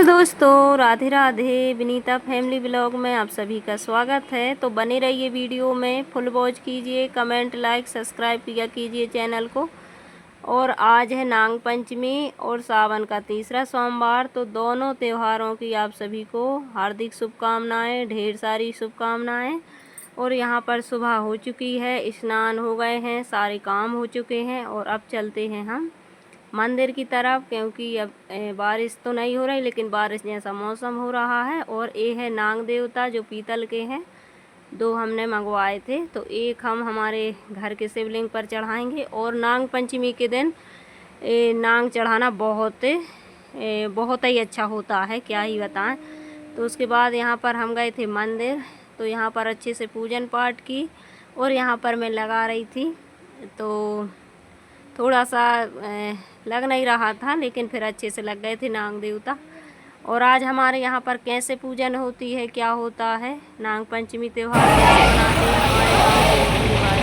दोस्तों Radhe Radhe, Vinita family blog में आप सभी का स्वागत है। तो बने रहिए वीडियो में, फुल वॉच कीजिए, कमेंट लाइक सब्सक्राइब किया कीजिए चैनल को। और आज है नाग पंचमी और सावन का तीसरा सोमवार, तो दोनों त्योहारों की आप सभी को हार्दिक शुभकामनाएं, ढेर सारी शुभकामनाएं। और यहाँ पर सुबह हो चुकी है, स्नान हो गए हैं, सारे काम हो चुके हैं और अब चलते हैं हम मंदिर की तरफ, क्योंकि अब बारिश तो नहीं हो रही लेकिन बारिश जैसा मौसम हो रहा है। और ये है नाग देवता जो पीतल के हैं, 2 हमने मंगवाए थे, तो एक हम हमारे घर के शिवलिंग पर चढ़ाएंगे। और नाग पंचमी के दिन नाग चढ़ाना बहुत ही अच्छा होता है, क्या ही बताएं। तो उसके बाद यहाँ पर हम गए थे मंदिर, तो यहाँ पर अच्छे से पूजन पाठ की और यहाँ पर मैं लगा रही थी, तो थोड़ा सा लग नहीं रहा था लेकिन फिर अच्छे से लग गए थे नाग देवता। और आज हमारे यहाँ पर कैसे पूजन होती है, क्या होता है, नाग पंचमी त्यौहार कैसे मनाते हैं हमारे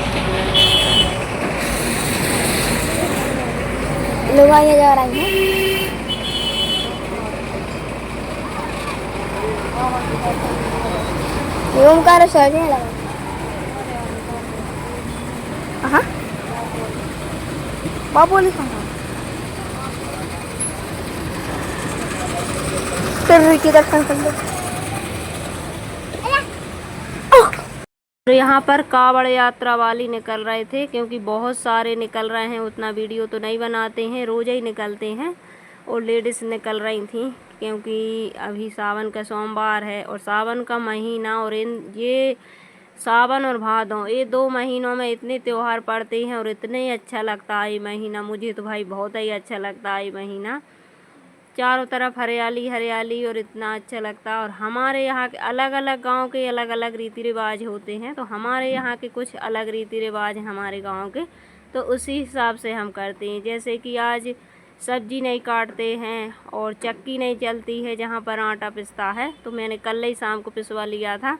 गाँव के जा रही हैं ओमकार सोचने लगा। हाँ बाबू लिखा की दर्शन कर लो। तो यहाँ पर कावड़ यात्रा वाली निकल रहे थे, क्योंकि बहुत सारे निकल रहे हैं, उतना वीडियो तो नहीं बनाते हैं, रोज ही निकलते हैं। और लेडीज़ निकल रही थी क्योंकि अभी सावन का सोमवार है और सावन का महीना, और ये सावन और भादों, ये 2 महीनों में इतने त्यौहार पड़ते हैं और इतने अच्छा लगता है ये महीना। मुझे तो भाई बहुत ही अच्छा लगता है ये महीना, चारों तरफ हरियाली हरियाली और इतना अच्छा लगता है। और हमारे यहाँ के अलग अलग गांव के अलग अलग रीति रिवाज होते हैं, तो हमारे यहाँ के कुछ अलग रीति रिवाज हैं हमारे गांव के, तो उसी हिसाब से हम करते हैं। जैसे कि आज सब्जी नहीं काटते हैं और चक्की नहीं चलती है जहाँ पर आटा पिसता है, तो मैंने कल ही शाम को पिसवा लिया था।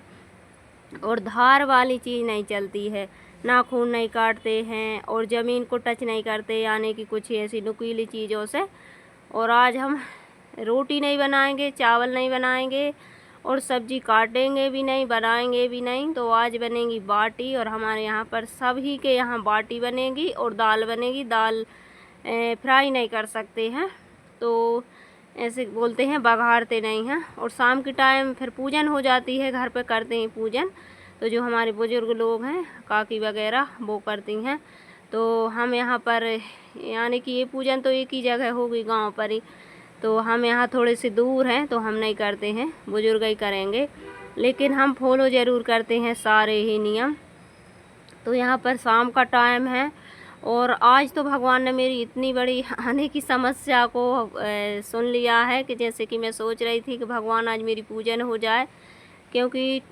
और धार वाली चीज़ नहीं चलती है, नाखून नहीं काटते हैं और ज़मीन को टच नहीं करते, यानी कि कुछ ऐसी नुकीली चीज़ों से। और आज हम रोटी नहीं बनाएंगे, चावल नहीं बनाएंगे और सब्जी काटेंगे भी नहीं, बनाएंगे भी नहीं। तो आज बनेगी बाटी, और हमारे यहाँ पर सभी के यहाँ बाटी बनेगी और दाल बनेगी। दाल फ्राई नहीं कर सकते हैं, तो ऐसे बोलते हैं, बघारते नहीं हैं। और शाम के टाइम फिर पूजन हो जाती है, घर पे करते हैं पूजन, तो जो हमारे बुजुर्ग लोग हैं, काकी वगैरह, वो करती हैं। तो हम यहाँ पर, यानी कि ये पूजन तो एक ही जगह होगी गांव पर ही, तो हम यहाँ थोड़े से दूर हैं तो हम नहीं करते हैं, बुजुर्ग ही करेंगे, लेकिन हम फॉलो ज़रूर करते हैं सारे ही नियम। तो यहाँ पर शाम का टाइम है और आज तो भगवान ने मेरी इतनी बड़ी आने की समस्या को सुन लिया है कि जैसे कि मैं सोच रही थी कि भगवान आज मेरी पूजन हो जाए, क्योंकि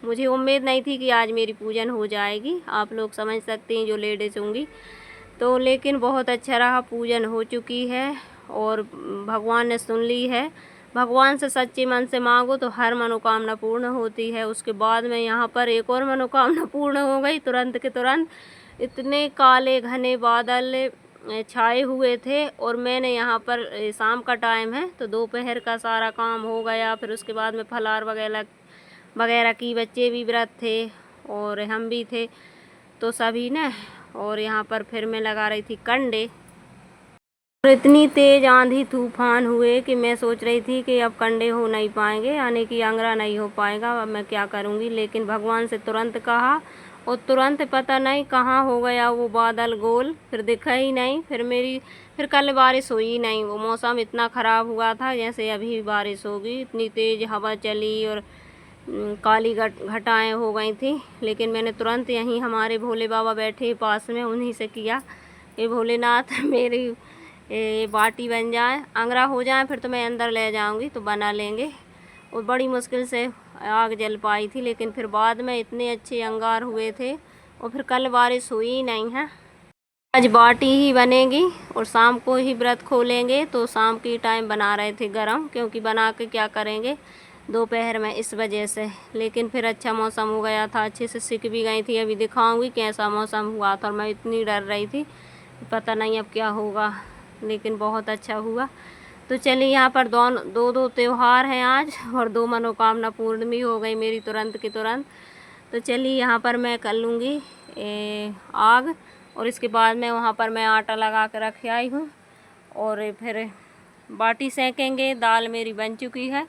मुझे उम्मीद नहीं थी कि आज मेरी पूजन हो जाएगी। आप लोग समझ सकते हैं जो लेडीज़ होंगी, तो लेकिन बहुत अच्छा रहा, पूजन हो चुकी है और भगवान ने सुन ली है। भगवान से सच्चे मन से मांगो तो हर मनोकामना पूर्ण होती है। उसके बाद में यहाँ पर एक और मनोकामना पूर्ण हो गई तुरंत के तुरंत। इतने काले घने बादल छाए हुए थे और मैंने यहाँ पर, शाम का टाइम है तो दोपहर का सारा काम हो गया। फिर उसके बाद में फलार वगैरह वगैरह की, बच्चे भी व्रत थे और हम भी थे, तो सभी ने। और यहाँ पर फिर मैं लगा रही थी कंडे, और इतनी तेज़ आंधी तूफान हुए कि मैं सोच रही थी कि अब कंडे हो नहीं पाएंगे, यानी कि आंगरा नहीं हो पाएगा, अब मैं क्या करूँगी। लेकिन भगवान से तुरंत कहा और तुरंत पता नहीं कहाँ हो गया वो बादल गोल, फिर दिखा ही नहीं। फिर कल बारिश हुई ही नहीं, वो मौसम इतना ख़राब हुआ था जैसे अभी बारिश होगी, इतनी तेज़ हवा चली और काली घटाएँ हो गई थी। लेकिन मैंने तुरंत यहीं हमारे भोले बाबा बैठे पास में, उन्हीं से किया, ये भोलेनाथ मेरी ये बाटी बन जाए, अंगरा हो जाए, फिर तो मैं अंदर ले जाऊंगी तो बना लेंगे। और बड़ी मुश्किल से आग जल पाई थी, लेकिन फिर बाद में इतने अच्छे अंगार हुए थे। और फिर कल बारिश हुई ही नहीं है। आज बाटी ही बनेगी और शाम को ही व्रत खोलेंगे, तो शाम की टाइम बना रहे थे गरम, क्योंकि बना के क्या करेंगे दोपहर में, इस वजह से। लेकिन फिर अच्छा मौसम हो गया था, अच्छे से सिक भी गई थी। अभी दिखाऊंगी कैसा मौसम हुआ था, और मैं इतनी डर रही थी, पता नहीं अब क्या होगा, लेकिन बहुत अच्छा हुआ। तो चलिए, यहाँ पर दो त्यौहार हैं आज, और 2 मनोकामना पूर्ण भी हो गई मेरी तुरंत की तुरंत। तो चलिए, यहाँ पर मैं कर लूँगी आग, और इसके बाद में वहाँ पर मैं आटा लगा कर रख आई हूँ, और फिर बाटी सेकेंगे। दाल मेरी बन चुकी है।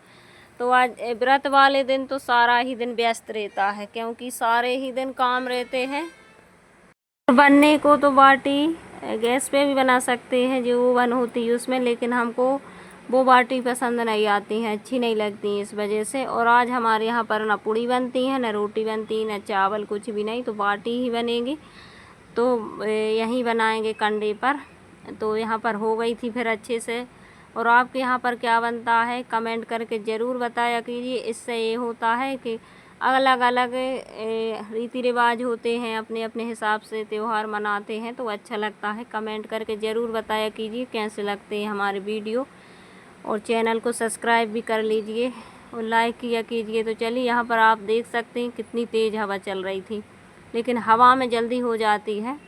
तो आज व्रत वाले दिन तो सारा ही दिन व्यस्त रहता है, क्योंकि सारे ही दिन काम रहते हैं। बनने को तो बाटी गैस पे भी बना सकते हैं, जो ओवन होती है उसमें, लेकिन हमको वो बाटी पसंद नहीं आती हैं, अच्छी नहीं लगती इस वजह से। और आज हमारे यहाँ पर ना पूड़ी बनती है, ना रोटी बनती है, ना चावल, कुछ भी नहीं, तो बाटी ही बनेगी। तो यहीं बनाएंगे कंडे पर। तो यहाँ पर हो गई थी फिर अच्छे से। और आपके यहाँ पर क्या बनता है कमेंट करके ज़रूर बताया कीजिए। इससे ये होता है कि अलग अलग रीति रिवाज होते हैं, अपने अपने हिसाब से त्यौहार मनाते हैं, तो अच्छा लगता है। कमेंट करके ज़रूर बताया कीजिए कैसे लगते हैं हमारे वीडियो, और चैनल को सब्सक्राइब भी कर लीजिए और लाइक किया कीजिए। तो चलिए, यहाँ पर आप देख सकते हैं कितनी तेज़ हवा चल रही थी, लेकिन हवा में जल्दी हो जाती है,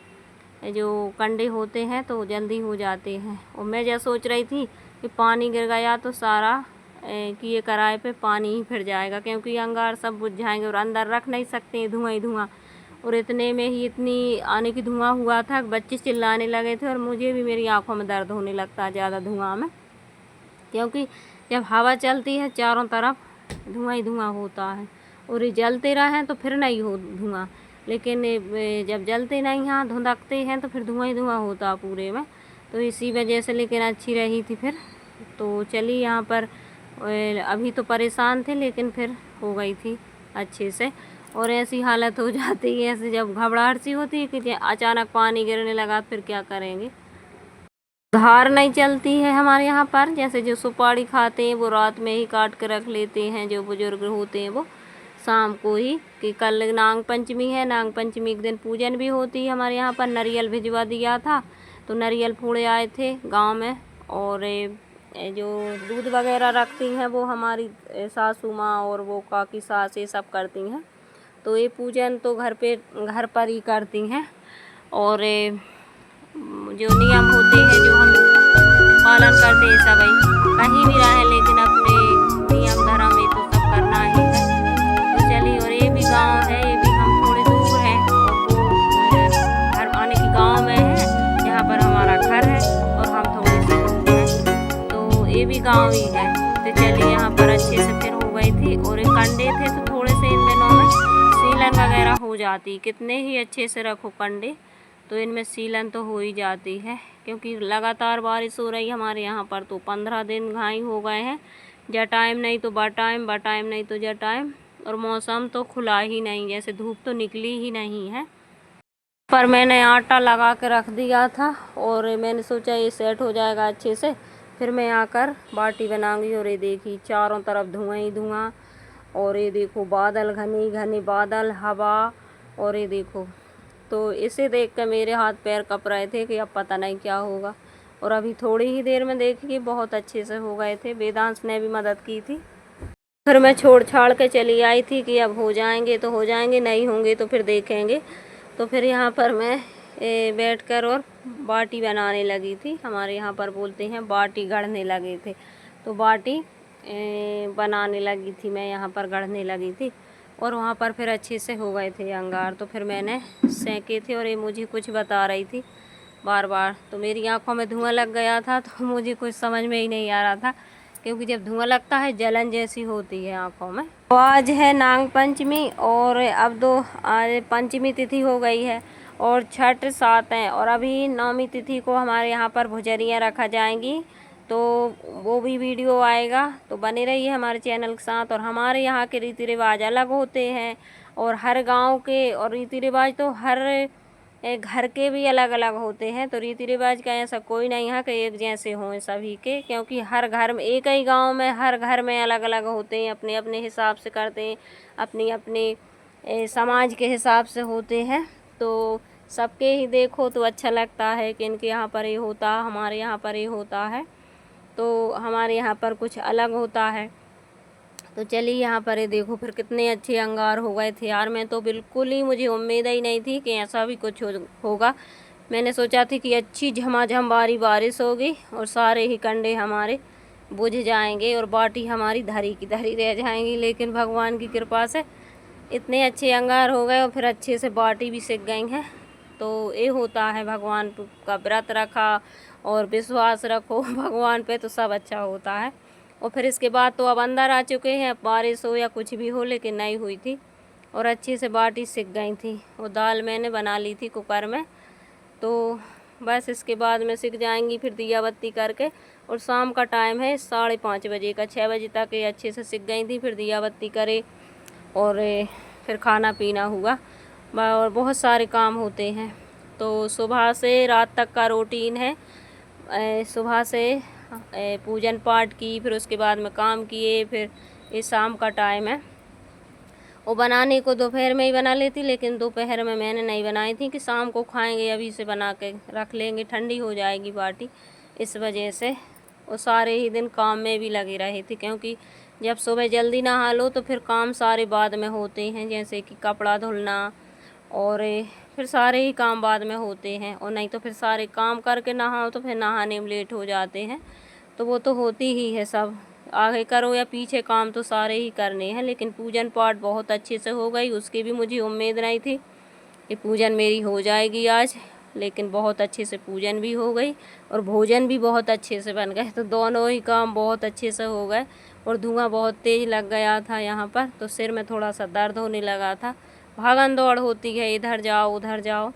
जो कंडे होते हैं तो जल्दी हो जाते हैं। और मैं जैसे सोच रही थी कि पानी गिर गया तो सारा कि ये कढ़ाई पे पानी ही फिर जाएगा, क्योंकि अंगार सब बुझ जाएंगे और अंदर रख नहीं सकते हैं, धुआं ही धुआं। और इतने में ही इतनी आने की धुआं हुआ था, बच्चे चिल्लाने लगे थे, और मुझे भी मेरी आंखों में दर्द होने लगता है ज़्यादा धुआं में, क्योंकि जब हवा चलती है चारों तरफ धुआं ही धुआं होता है। और ये जलते रहें तो फिर नहीं हो धुआं, लेकिन जब जलते नहीं हैं, धुंधकते हैं, तो फिर धुआं ही धुआं होता है पूरे में। तो इसी वजह से, लेकिन अच्छी रही थी फिर। तो चलिए, यहाँ पर अभी तो परेशान थे, लेकिन फिर हो गई थी अच्छे से। और ऐसी हालत हो जाती है, ऐसे जब घबराहट सी होती है कि अचानक पानी गिरने लगा, फिर क्या करेंगे। धार नहीं चलती है हमारे यहाँ पर। जैसे जो सुपारी खाते हैं वो रात में ही काट कर रख लेते हैं, जो बुजुर्ग होते हैं वो शाम को ही, कि कल नाग पंचमी है, नाग पंचमी के दिन पूजन भी होती है हमारे यहाँ पर। नारियल भिजवा दिया था, तो नारियल फोड़े आए थे गांव में। और जो दूध वगैरह रखती हैं वो हमारी सासू माँ और वो काकी सास, ये सब करती हैं। तो ये पूजन तो घर पर ही करती हैं। और जो नियम होते हैं जो हम पालन करते हैं, सभी कहीं भी रहे, लेकिन अपने नियम धर्म में तो सब करना ही है। तो चलिए, और ये भी गांव है, ये भी हम थोड़े दूर हैं, और वो घर आने की गांव में है जहाँ पर हमारा घर है, और हम थोड़े से दूर हैं, तो ये भी गांव ही है। तो चलिए, यहाँ पर अच्छे से फिर हो गई थी। और कंडे थे तो थोड़े से इन दिनों में सीलन वगैरह हो जाती, कितने ही अच्छे से रखो कंडे तो इनमें सीलन तो हो ही जाती है, क्योंकि लगातार बारिश हो रही है हमारे यहाँ पर। तो 15 दिन घाई हो गए हैं, जा टाइम नहीं तो बा टाइम नहीं तो जा टाइम। और मौसम तो खुला ही नहीं, जैसे धूप तो निकली ही नहीं है। पर मैंने आटा लगा के रख दिया था, और मैंने सोचा ये सेट हो जाएगा अच्छे से, फिर मैं आकर बाटी बनाऊंगी। और ये देखिए चारों तरफ धुआं ही धुआं, और ये देखो बादल, घने घने बादल, हवा, और ये देखो। तो इसे देख कर मेरे हाथ पैर कँप रहे थे कि अब पता नहीं क्या होगा। और अभी थोड़ी ही देर में देखिए बहुत अच्छे से हो गए थे। वेदांश ने भी मदद की थी। फिर मैं छोड़ छाड़ के चली आई थी कि अब हो जाएंगे तो हो जाएंगे, नहीं होंगे तो फिर देखेंगे। तो फिर यहाँ पर मैं बैठकर और बाटी बनाने लगी थी। हमारे यहाँ पर बोलते हैं बाटी गढ़ने लगे थे, तो बाटी बनाने लगी थी मैं, यहाँ पर गढ़ने लगी थी। और वहाँ पर फिर अच्छे से हो गए थे अंगार, तो फिर मैंने सेके थे। और ये मुझे कुछ बता रही थी बार बार, तो मेरी आंखों में धुआं लग गया था, तो मुझे कुछ समझ में ही नहीं आ रहा था, क्योंकि जब धुआं लगता है जलन जैसी होती है आंखों में। तो आज है नाग पंचमी, और अब आज पंचमी तिथि हो गई है, और छठ 7 है। और अभी नवमी तिथि को हमारे यहाँ पर भुजरियाँ रखा जाएंगी, तो वो भी वीडियो आएगा, तो बने रहिए हमारे चैनल के साथ। और हमारे यहाँ के रीति रिवाज अलग होते हैं, और हर गांव के और रीति रिवाज तो हर घर के भी अलग अलग होते हैं, तो रीति रिवाज का ऐसा कोई नहीं है कि एक जैसे हों सभी के, क्योंकि हर घर में, एक ही गांव में हर घर में अलग अलग होते हैं, अपने अपने हिसाब से करते हैं, अपनी अपने समाज के हिसाब से होते हैं। तो सबके ही देखो तो अच्छा लगता है कि इनके यहाँ पर ये होता, हमारे यहाँ पर ये होता है, तो हमारे यहाँ पर कुछ अलग होता है। तो चलिए यहाँ पर ये देखो फिर कितने अच्छे अंगार हो गए थे यार। मैं तो बिल्कुल ही, मुझे उम्मीद ही नहीं थी कि ऐसा भी कुछ होगा। मैंने सोचा थी कि अच्छी झमाझम बारिश होगी और सारे ही कंडे हमारे बुझ जाएंगे और बाटी हमारी धरी की धरी रह जाएंगी, लेकिन भगवान की कृपा से इतने अच्छे अंगार हो गए और फिर अच्छे से बाटी भी सिक गई हैं। तो ये होता है, भगवान का व्रत रखा और विश्वास रखो भगवान पे तो सब अच्छा होता है। और फिर इसके बाद तो अब अंदर आ चुके हैं, बारिश हो या कुछ भी हो, लेकिन नहीं हुई थी और अच्छे से बाटी सिक गई थी। और दाल मैंने बना ली थी कुकर में, तो बस इसके बाद में सिक जाएंगी फिर दिया बत्ती करके। और शाम का टाइम है 5:30 बजे का, 6 बजे तक ये अच्छे से सिक गई थी, फिर दिया बत्ती करे और फिर खाना पीना हुआ और बहुत सारे काम होते हैं। तो सुबह से रात तक का रूटीन है। सुबह से पूजन पाठ की, फिर उसके बाद में काम किए, फिर ये शाम का टाइम है। वो बनाने को दोपहर में ही बना लेती, लेकिन दोपहर में मैंने नहीं बनाई थी कि शाम को खाएंगे, अभी से बना के रख लेंगे, ठंडी हो जाएगी बाटी, इस वजह से। और सारे ही दिन काम में भी लगी रही थी, क्योंकि जब सुबह जल्दी नहा लो तो फिर काम सारे बाद में होते हैं, जैसे कि कपड़ा धुलना और फिर सारे ही काम बाद में होते हैं। और नहीं तो फिर सारे काम करके नहाओ तो फिर नहाने में लेट हो जाते हैं। तो वो तो होती ही है, सब आगे करो या पीछे काम तो सारे ही करने हैं। लेकिन पूजन पाठ बहुत अच्छे से हो गई, उसकी भी मुझे उम्मीद नहीं थी कि पूजन मेरी हो जाएगी आज, लेकिन बहुत अच्छे से पूजन भी हो गई और भोजन भी बहुत अच्छे से बन गए। तो दोनों ही काम बहुत अच्छे से हो गए और धुआं बहुत तेज़ लग गया था यहाँ पर, तो सिर में थोड़ा सा दर्द होने लगा था। भागन दौड़ होती है, इधर जाओ उधर जाओ।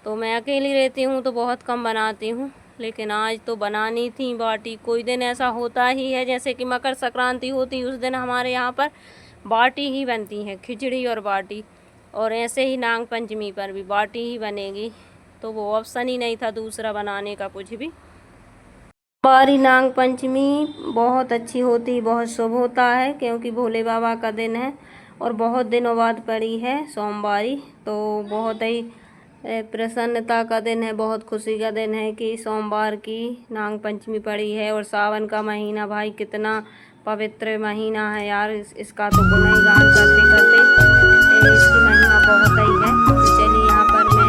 तो मैं अकेली रहती हूँ तो बहुत कम बनाती हूँ, लेकिन आज तो बनानी थी बाटी। कोई दिन ऐसा होता ही है, जैसे कि मकर संक्रांति होती, उस दिन हमारे यहाँ पर बाटी ही बनती है, खिचड़ी और बाटी। और ऐसे ही नाग पंचमी पर भी बाटी ही बनेगी, तो वो ऑप्शन ही नहीं था दूसरा बनाने का कुछ भी। हमारी नाग पंचमी बहुत अच्छी होती, बहुत शुभ होता है, क्योंकि भोले बाबा का दिन है और बहुत दिनों बाद पड़ी है सोमवारी। तो बहुत ही प्रसन्नता का दिन है, बहुत खुशी का दिन है कि सोमवार की नाग पंचमी पड़ी है। और सावन का महीना भाई कितना पवित्र महीना है यार, इसका तो गुणगान करते करते इसकी महिमा बहुत ही है। तो चलिए यहाँ पर मैं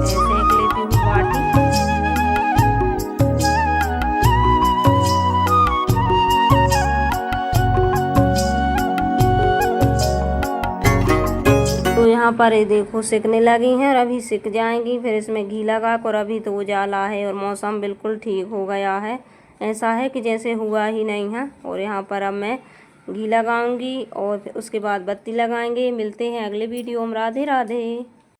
सेंक लेती हूँ बाटी। तो यहाँ पर ये देखो सिकने लगी हैं और अभी सिक जाएंगी, फिर इसमें घी लगा कर। अभी तो उजाला है और मौसम बिल्कुल ठीक हो गया है, ऐसा है कि जैसे हुआ ही नहीं है। और यहाँ पर अब मैं घी लगाऊंगी और फिर उसके बाद बत्ती लगाएंगे। मिलते हैं अगले वीडियो में। राधे राधे।